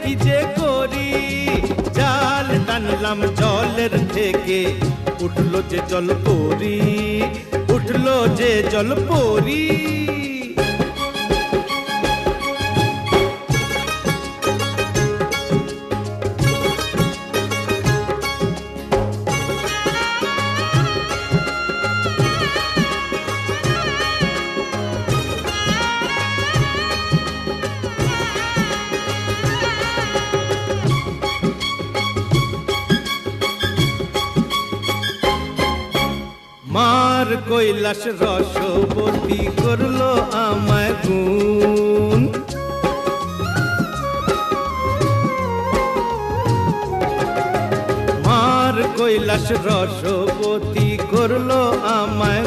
কি যে করি, জাল টানলাম জলের থেকে, উঠলো যে জল পরি, উঠলো যে জল পরি। মার কৈলাস রসবতী করলো আমায় গুণ, মার কৈলাস রসবতী করলো আমায়